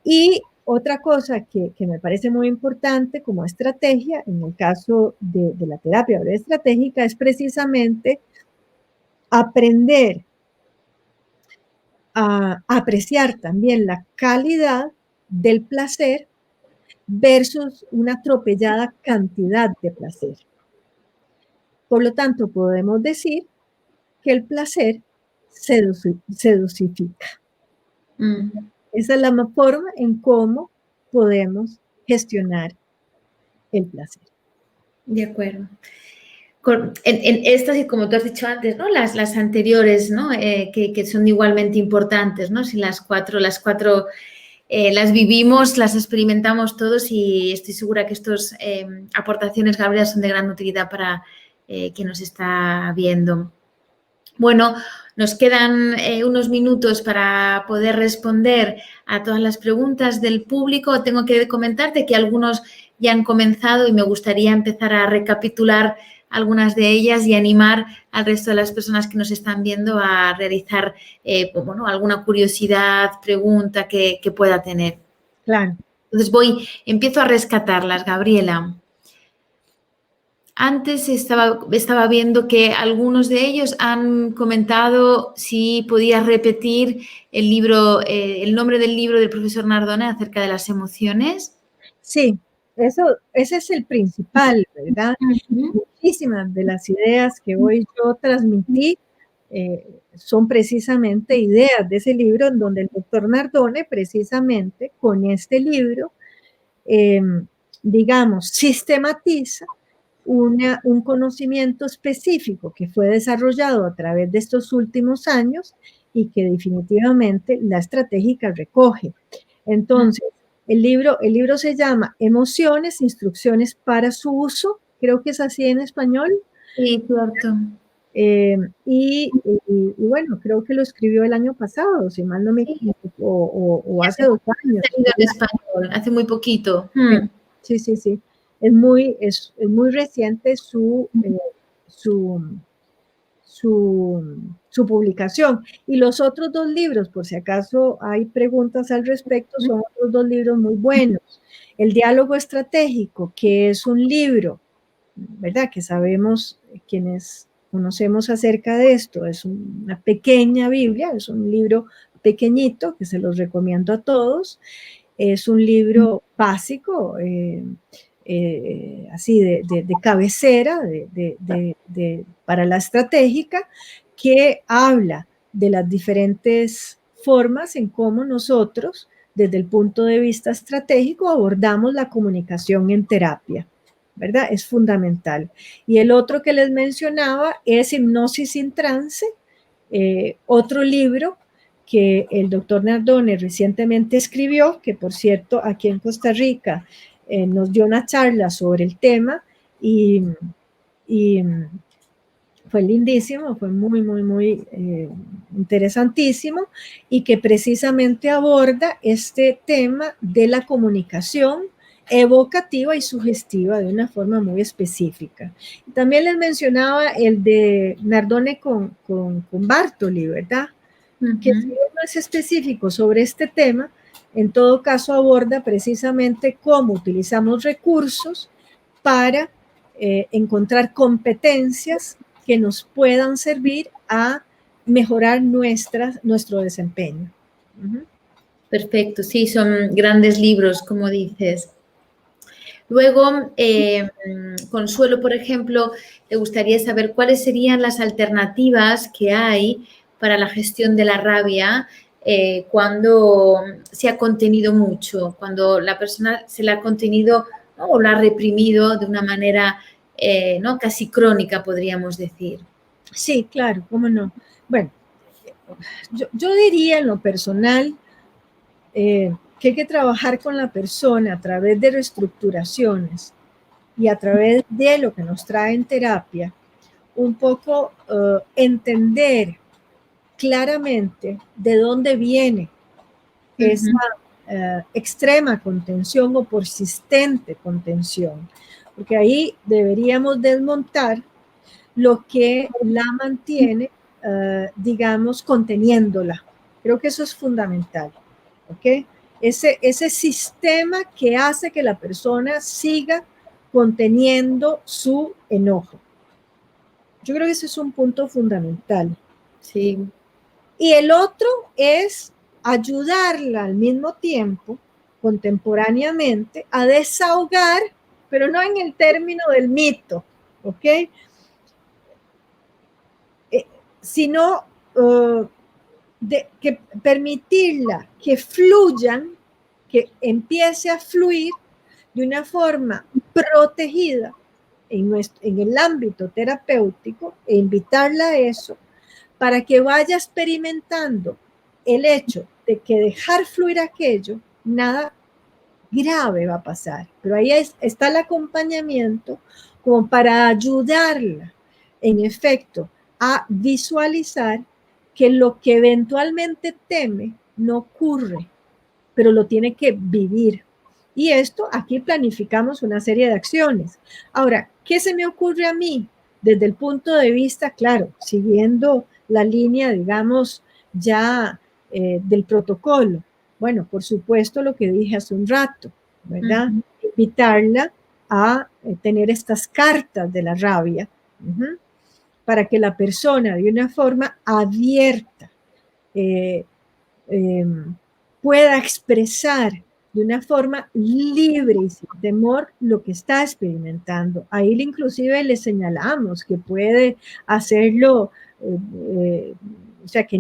[SPEAKER 2] Y otra cosa que me parece muy importante como estrategia, en el caso de la terapia breve estratégica, es precisamente aprender a apreciar también la calidad del placer versus una atropellada cantidad de placer. Por lo tanto, podemos decir que el placer se dosifica. Esa es la forma en cómo podemos gestionar el placer.
[SPEAKER 1] De acuerdo. En estas, y como tú has dicho antes, ¿no? Las anteriores, ¿no? Que son igualmente importantes, ¿no? Si las cuatro las vivimos, las experimentamos todos, y estoy segura que estas aportaciones, Gabriela, son de gran utilidad para quien nos está viendo. Bueno, nos quedan unos minutos para poder responder a todas las preguntas del público. Tengo que comentarte que algunos ya han comenzado y me gustaría empezar a recapitular algunas de ellas y animar al resto de las personas que nos están viendo a realizar alguna curiosidad, pregunta que pueda tener.
[SPEAKER 2] Claro.
[SPEAKER 1] Entonces empiezo a rescatarlas, Gabriela. Antes estaba viendo que algunos de ellos han comentado si podías repetir el libro, el nombre del libro del profesor Nardone acerca de las emociones.
[SPEAKER 2] Sí, ese es el principal, ¿verdad? Muchísimas de las ideas que hoy yo transmití son precisamente ideas de ese libro, en donde el doctor Nardone precisamente con este libro, digamos, sistematiza un conocimiento específico que fue desarrollado a través de estos últimos años y que definitivamente la estratégica recoge. Entonces, el libro se llama Emociones, Instrucciones para su uso, creo que es así en español.
[SPEAKER 1] Sí, cierto.
[SPEAKER 2] Y bueno, creo que lo escribió el año pasado, si mal no me equivoco, o hace 2 años.
[SPEAKER 1] En español, hace muy poquito.
[SPEAKER 2] Sí, sí, sí. Es muy reciente su publicación. Y los otros 2 libros, por si acaso hay preguntas al respecto, son otros 2 libros muy buenos. El diálogo estratégico, que es un libro, ¿verdad? Que sabemos, quienes conocemos acerca de esto, es una pequeña Biblia, es un libro pequeñito que se los recomiendo a todos. Es un libro básico, así de cabecera para la estratégica, que habla de las diferentes formas en cómo nosotros, desde el punto de vista estratégico, abordamos la comunicación en terapia, ¿verdad? Es fundamental. Y el otro que les mencionaba es Hipnosis sin Trance, otro libro que el doctor Nardone recientemente escribió, que por cierto aquí en Costa Rica nos dio una charla sobre el tema y fue lindísimo, fue muy, muy, muy interesantísimo, y que precisamente aborda este tema de la comunicación evocativa y sugestiva de una forma muy específica. También les mencionaba el de Nardone con Bartoli, ¿verdad? Que si uno es específico sobre este tema, en todo caso aborda precisamente cómo utilizamos recursos para encontrar competencias que nos puedan servir a mejorar nuestro desempeño.
[SPEAKER 1] Perfecto, sí, son grandes libros, como dices. Luego, Consuelo, por ejemplo, te gustaría saber cuáles serían las alternativas que hay para la gestión de la rabia cuando se ha contenido mucho, cuando la persona se la ha contenido, ¿no? O la ha reprimido de una manera ¿no? casi crónica, podríamos decir.
[SPEAKER 2] Sí, claro, cómo no. Bueno, yo diría en lo personal que hay que trabajar con la persona a través de reestructuraciones y a través de lo que nos trae en terapia, un poco entender claramente de dónde viene esa extrema contención o persistente contención, porque ahí deberíamos desmontar lo que la mantiene, digamos, conteniéndola. Creo que eso es fundamental, ¿ok? Ese sistema que hace que la persona siga conteniendo su enojo. Yo creo que ese es un punto fundamental.
[SPEAKER 1] Sí.
[SPEAKER 2] Y el otro es ayudarla al mismo tiempo, contemporáneamente, a desahogar, pero no en el término del mito, ¿ok? Sino que permitirla que fluyan, que empiece a fluir de una forma protegida en el ámbito terapéutico e invitarla a eso para que vaya experimentando el hecho de que dejar fluir aquello, nada grave va a pasar. Pero ahí está el acompañamiento como para ayudarla, en efecto, a visualizar que lo que eventualmente teme no ocurre, pero lo tiene que vivir. Y esto, aquí planificamos una serie de acciones. Ahora, ¿qué se me ocurre a mí? Desde el punto de vista, claro, siguiendo la línea, digamos, ya del protocolo. Bueno, por supuesto, lo que dije hace un rato, ¿verdad? Invitarla a tener estas cartas de la rabia, para que la persona de una forma abierta pueda expresar de una forma libre y sin temor lo que está experimentando. Ahí inclusive le señalamos que puede hacerlo, o sea, que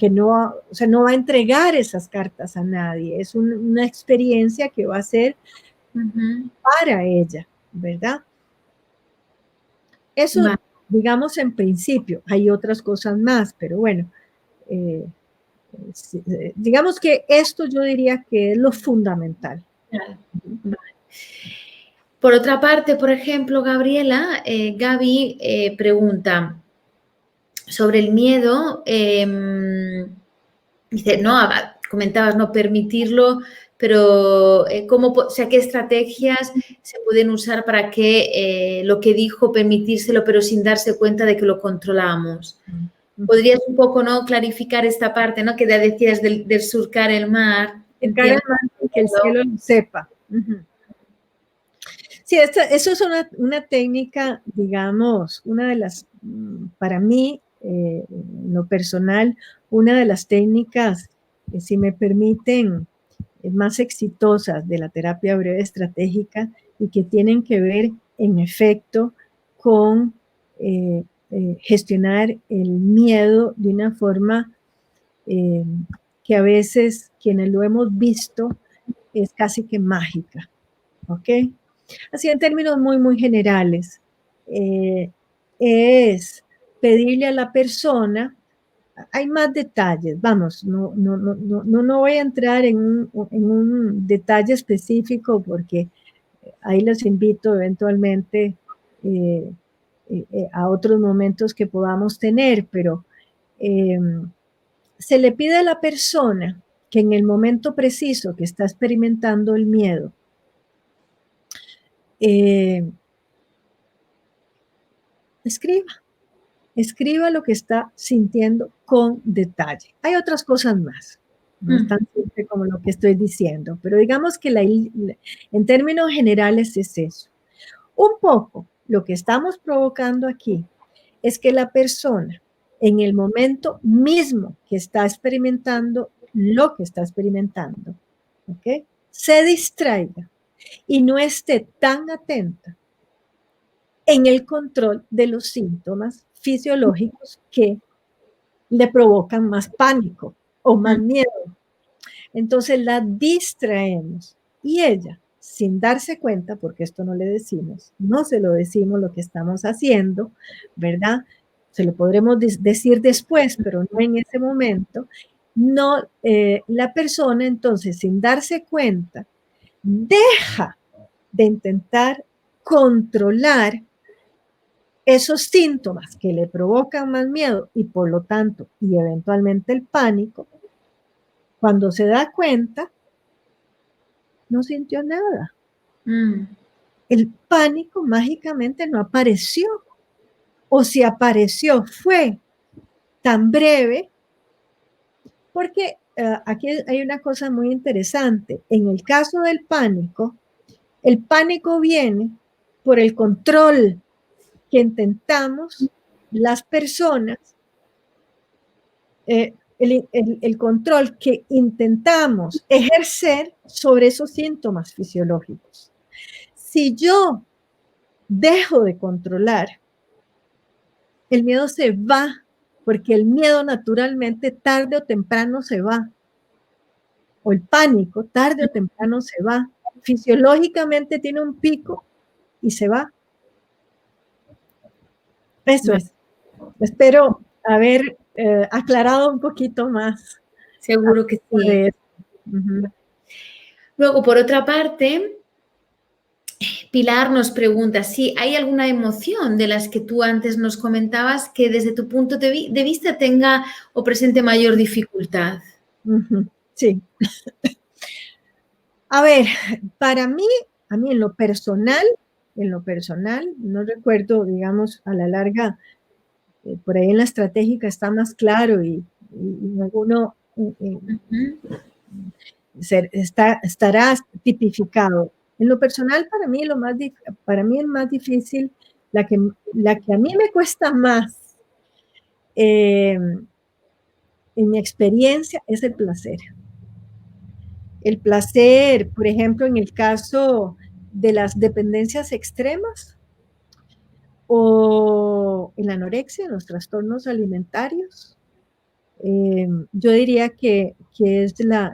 [SPEAKER 2] no, o sea, no va a entregar esas cartas a nadie. Es una experiencia que va a ser para ella, ¿verdad? Eso, digamos, en principio. Hay otras cosas más, pero bueno, digamos que esto yo diría que es lo fundamental.
[SPEAKER 1] Por otra parte, por ejemplo, Gabriela, Gaby pregunta sobre el miedo. Dice, no, comentabas, no permitirlo, pero ¿cómo, o sea, qué estrategias se pueden usar para que lo que dijo, permitírselo, pero sin darse cuenta de que lo controlamos? ¿Podrías un poco, no, clarificar esta parte, no, que decías del surcar el mar?
[SPEAKER 2] Surcar el mar, que el cielo lo sepa. Sí, eso es una técnica, digamos, una de las, para mí, en lo personal, una de las técnicas, si me permiten, más exitosas de la terapia breve estratégica y que tienen que ver, en efecto, con gestionar el miedo de una forma que a veces quienes lo hemos visto es casi que mágica, ¿ok? Así en términos muy, muy generales, es pedirle a la persona, hay más detalles, vamos, no voy a entrar en un detalle específico porque ahí los invito eventualmente a otros momentos que podamos tener, pero se le pide a la persona que en el momento preciso que está experimentando el miedo, escriba lo que está sintiendo con detalle. Hay otras cosas más, no es tan simple como lo que estoy diciendo, pero digamos que en términos generales es eso. Un poco lo que estamos provocando aquí es que la persona en el momento mismo que está experimentando lo que está experimentando, ¿ok?, se distraiga y no esté tan atenta en el control de los síntomas fisiológicos que le provocan más pánico o más miedo. Entonces la distraemos y ella, sin darse cuenta, porque esto no le decimos, no se lo decimos lo que estamos haciendo, ¿verdad? Se lo podremos decir después, pero no en ese momento. No, la persona entonces, sin darse cuenta, deja de intentar controlar esos síntomas que le provocan más miedo y por lo tanto, y eventualmente el pánico. Cuando se da cuenta, no sintió nada. El pánico mágicamente no apareció. O si apareció, fue tan breve, porque aquí hay una cosa muy interesante. En el caso del pánico, el pánico viene por el control que intentamos las personas, el control que intentamos ejercer sobre esos síntomas fisiológicos. Si yo dejo de controlar, el miedo se va, porque el miedo naturalmente tarde o temprano se va, o el pánico tarde o temprano se va. Fisiológicamente tiene un pico y se va. Eso es. Espero haber aclarado un poquito más.
[SPEAKER 1] Seguro que sí. Luego, por otra parte, Pilar nos pregunta si hay alguna emoción de las que tú antes nos comentabas que desde tu punto de vista tenga o presente mayor dificultad.
[SPEAKER 2] Sí. A ver, para mí, a mí en lo personal, no recuerdo, digamos, a la larga, por ahí en la estratégica está más claro y alguno estará tipificado. En lo personal, para mí es más difícil, la que a mí me cuesta más, en mi experiencia, es el placer. El placer, por ejemplo, en el caso de las dependencias extremas o en la anorexia, en los trastornos alimentarios, yo diría que es la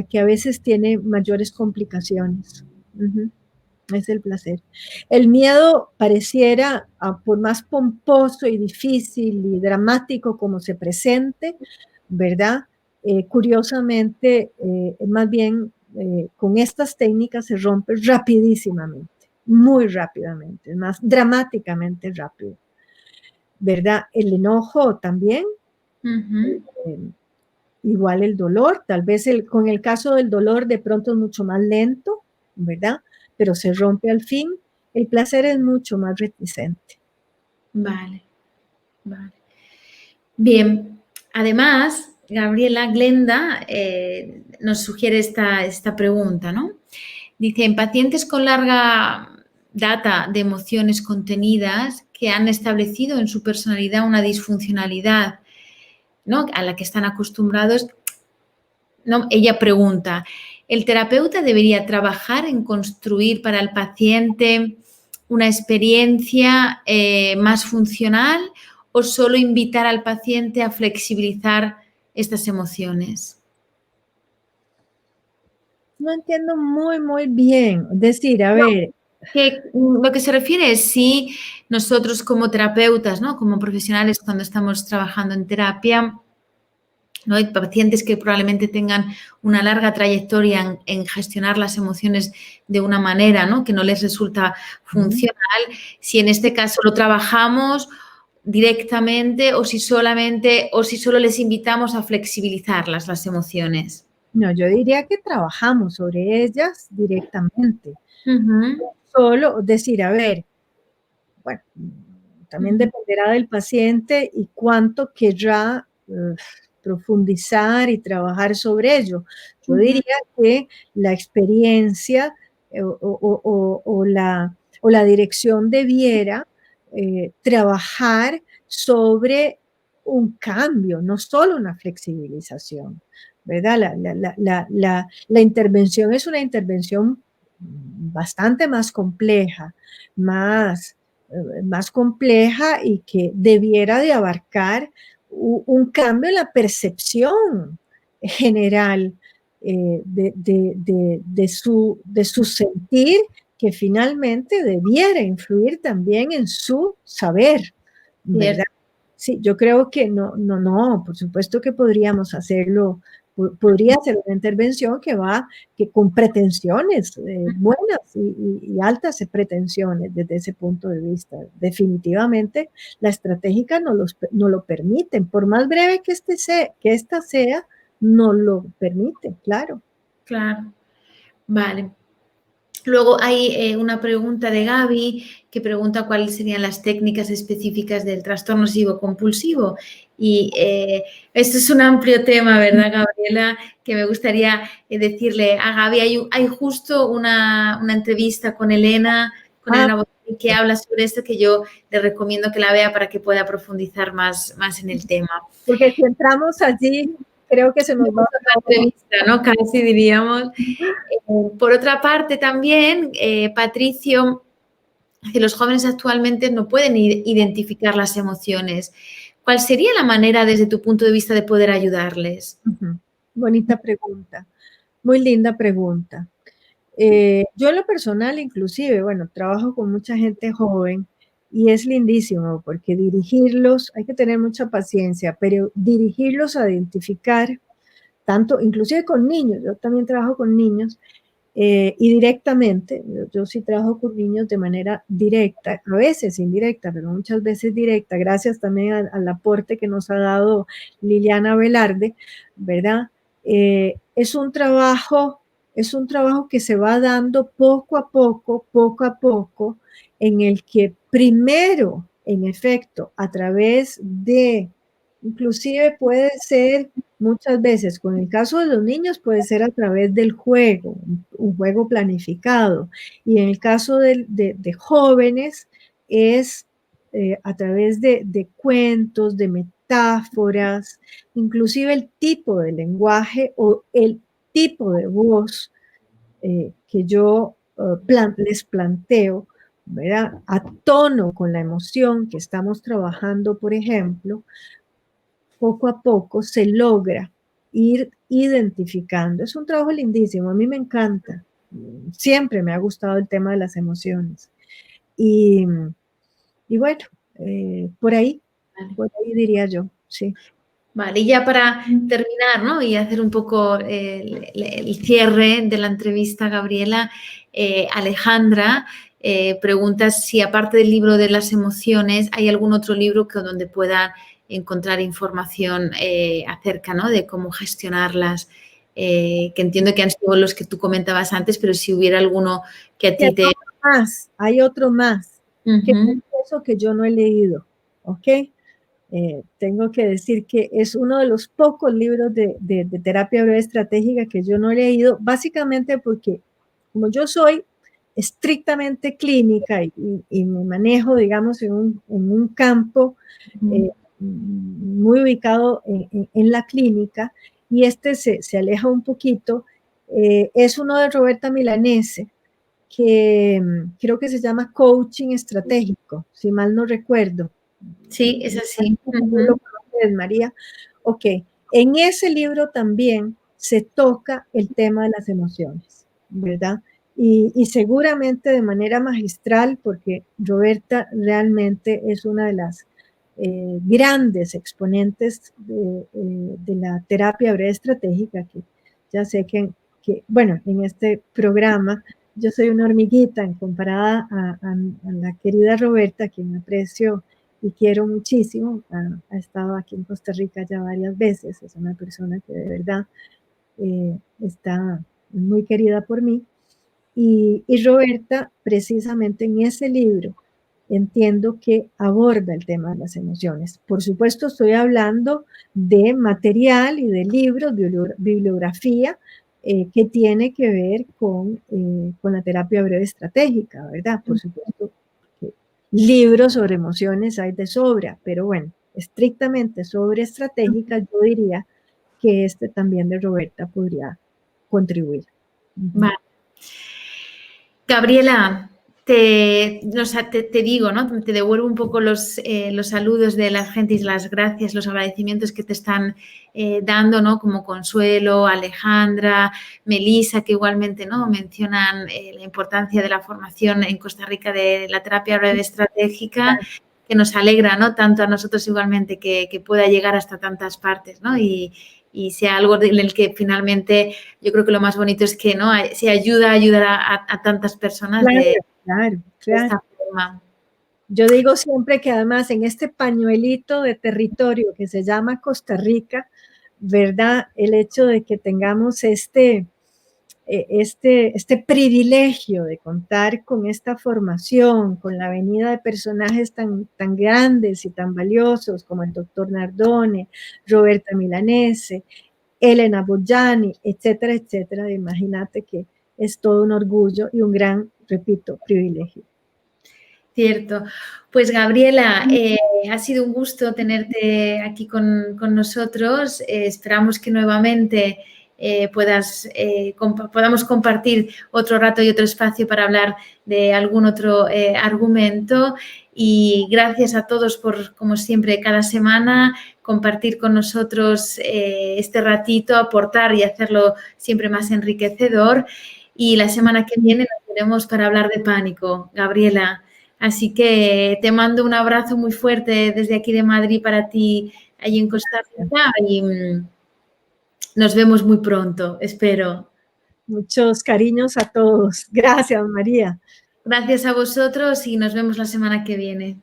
[SPEAKER 2] que a veces tiene mayores complicaciones. Es el placer. El miedo pareciera, por más pomposo y difícil y dramático como se presente, ¿verdad? Curiosamente, más bien con estas técnicas se rompe rapidísimamente, muy rápidamente, más dramáticamente rápido, ¿verdad? El enojo también, igual el dolor, tal vez con el caso del dolor de pronto es mucho más lento, ¿verdad? Pero se rompe al fin. El placer es mucho más reticente.
[SPEAKER 1] Vale. Bien, además, Gabriela Glenda nos sugiere esta pregunta, ¿no? Dice, en pacientes con larga data de emociones contenidas que han establecido en su personalidad una disfuncionalidad, ¿no?, a la que están acostumbrados, ¿no? Ella pregunta, ¿el terapeuta debería trabajar en construir para el paciente una experiencia más funcional o solo invitar al paciente a flexibilizar estas emociones?
[SPEAKER 2] No entiendo muy bien. Es decir, a ver.
[SPEAKER 1] Lo que se refiere es si nosotros como terapeutas, ¿no?, como profesionales cuando estamos trabajando en terapia, ¿no?, hay pacientes que probablemente tengan una larga trayectoria en gestionar las emociones de una manera, ¿no?, que no les resulta funcional, si en este caso lo trabajamos directamente o si solo les invitamos a flexibilizar las emociones.
[SPEAKER 2] No, yo diría que trabajamos sobre ellas directamente. Solo decir, a ver, bueno, también dependerá del paciente y cuánto querrá profundizar y trabajar sobre ello. Yo diría que la experiencia o la dirección debiera trabajar sobre un cambio, no solo una flexibilización, ¿verdad? La intervención es una intervención bastante más compleja, más compleja y que debiera de abarcar un cambio en la percepción general de su sentir, que finalmente debiera influir también en su saber, ¿verdad? Sí, yo creo que no, por supuesto que podríamos hacerlo, podría ser una intervención que con pretensiones buenas y altas pretensiones desde ese punto de vista. Definitivamente la estratégica no lo permiten, por más breve que esta sea, no lo permite, claro.
[SPEAKER 1] Claro, vale. Luego hay una pregunta de Gaby que pregunta cuáles serían las técnicas específicas del trastorno obsesivo-compulsivo. Y esto es un amplio tema, ¿verdad, Gabriela? Que me gustaría decirle a Gaby, hay justo una entrevista con Elena Botelho, que habla sobre esto, que yo le recomiendo que la vea para que pueda profundizar más en el tema.
[SPEAKER 2] Porque si entramos allí, creo que se nos va
[SPEAKER 1] a entrevista, ¿no? Casi diríamos. Por otra parte, también, Patricio, que los jóvenes actualmente no pueden identificar las emociones. ¿Cuál sería la manera, desde tu punto de vista, de poder ayudarles?
[SPEAKER 2] Bonita pregunta, muy linda pregunta. Yo en lo personal, inclusive, bueno, trabajo con mucha gente joven y es lindísimo porque dirigirlos, hay que tener mucha paciencia, pero dirigirlos a identificar, tanto, inclusive con niños, yo también trabajo con niños, y directamente, yo sí trabajo con niños de manera directa, a veces indirecta, pero muchas veces directa, gracias también al aporte que nos ha dado Liliana Velarde, ¿verdad? Es un trabajo que se va dando poco a poco, en el que primero, en efecto, a través de, inclusive puede ser muchas veces, con el caso de los niños, puede ser a través del juego, un juego planificado. Y en el caso de jóvenes, es a través de cuentos, de metáforas, inclusive el tipo de lenguaje o el tipo de voz que yo les planteo, ¿verdad? A tono con la emoción que estamos trabajando, por ejemplo, poco a poco se logra ir identificando. Es un trabajo lindísimo, a mí me encanta. Siempre me ha gustado el tema de las emociones. Y bueno, por ahí diría yo, sí.
[SPEAKER 1] Vale, y ya para terminar, ¿no? Y hacer un poco el cierre de la entrevista, Gabriela, Alejandra pregunta si, aparte del libro de las emociones, hay algún otro libro donde pueda encontrar información acerca, ¿no? De cómo gestionarlas, que entiendo que han sido los que tú comentabas antes, pero si hubiera alguno que a ti te...
[SPEAKER 2] Hay otro más, que es eso que yo no he leído, ¿ok? Tengo que decir que es uno de los pocos libros de terapia breve estratégica que yo no he leído, básicamente porque como yo soy estrictamente clínica y me manejo, digamos, en un campo muy ubicado en la clínica, y se aleja un poquito, es uno de Roberta Milanese, que creo que se llama Coaching Estratégico, si mal no recuerdo.
[SPEAKER 1] Sí, es así.
[SPEAKER 2] ¿Lo conoces, María? Ok, en ese libro también se toca el tema de las emociones, ¿verdad? Y seguramente de manera magistral, porque Roberta realmente es una de las grandes exponentes de la terapia breve estratégica, que ya sé que, bueno, en este programa yo soy una hormiguita en comparada a la querida Roberta, quien aprecio y quiero muchísimo. Ha estado aquí en Costa Rica ya varias veces, es una persona que de verdad está muy querida por mí. Y Roberta, precisamente en ese libro, entiendo que aborda el tema de las emociones. Por supuesto, estoy hablando de material y de libros, bibliografía, que tiene que ver con la terapia breve estratégica, ¿verdad? Por supuesto, libros sobre emociones hay de sobra, pero bueno, estrictamente sobre estratégica, yo diría que este también de Roberta podría contribuir.
[SPEAKER 1] Vale. Gabriela, te digo, ¿no? Te devuelvo un poco los saludos de la gente y las gracias, los agradecimientos que te están dando, ¿no? Como Consuelo, Alejandra, Melisa, que igualmente, ¿no? Mencionan la importancia de la formación en Costa Rica de la terapia breve estratégica, que nos alegra, ¿no? Tanto a nosotros igualmente que pueda llegar hasta tantas partes, ¿no? Y sea algo en el que finalmente yo creo que lo más bonito es que, ¿no? Se ayuda a ayudar a tantas personas de
[SPEAKER 2] Claro.
[SPEAKER 1] esta forma.
[SPEAKER 2] Yo digo siempre que además en este pañuelito de territorio que se llama Costa Rica, ¿verdad? El hecho de que tengamos este privilegio de contar con esta formación, con la venida de personajes tan grandes y tan valiosos como el doctor Nardone, Roberta Milanese, Elena Bogiani, etcétera, etcétera. Imagínate que es todo un orgullo y un gran, repito, privilegio.
[SPEAKER 1] Cierto. Pues Gabriela, ha sido un gusto tenerte aquí con nosotros. Esperamos que nuevamente podamos compartir otro rato y otro espacio para hablar de algún otro argumento. Y gracias a todos por, como siempre, cada semana compartir con nosotros este ratito, aportar y hacerlo siempre más enriquecedor. Y la semana que viene nos veremos para hablar de pánico, Gabriela. Así que te mando un abrazo muy fuerte desde aquí de Madrid para ti, allí en Costa Rica, y nos vemos muy pronto, espero.
[SPEAKER 2] Muchos cariños a todos. Gracias, María.
[SPEAKER 1] Gracias a vosotros y nos vemos la semana que viene.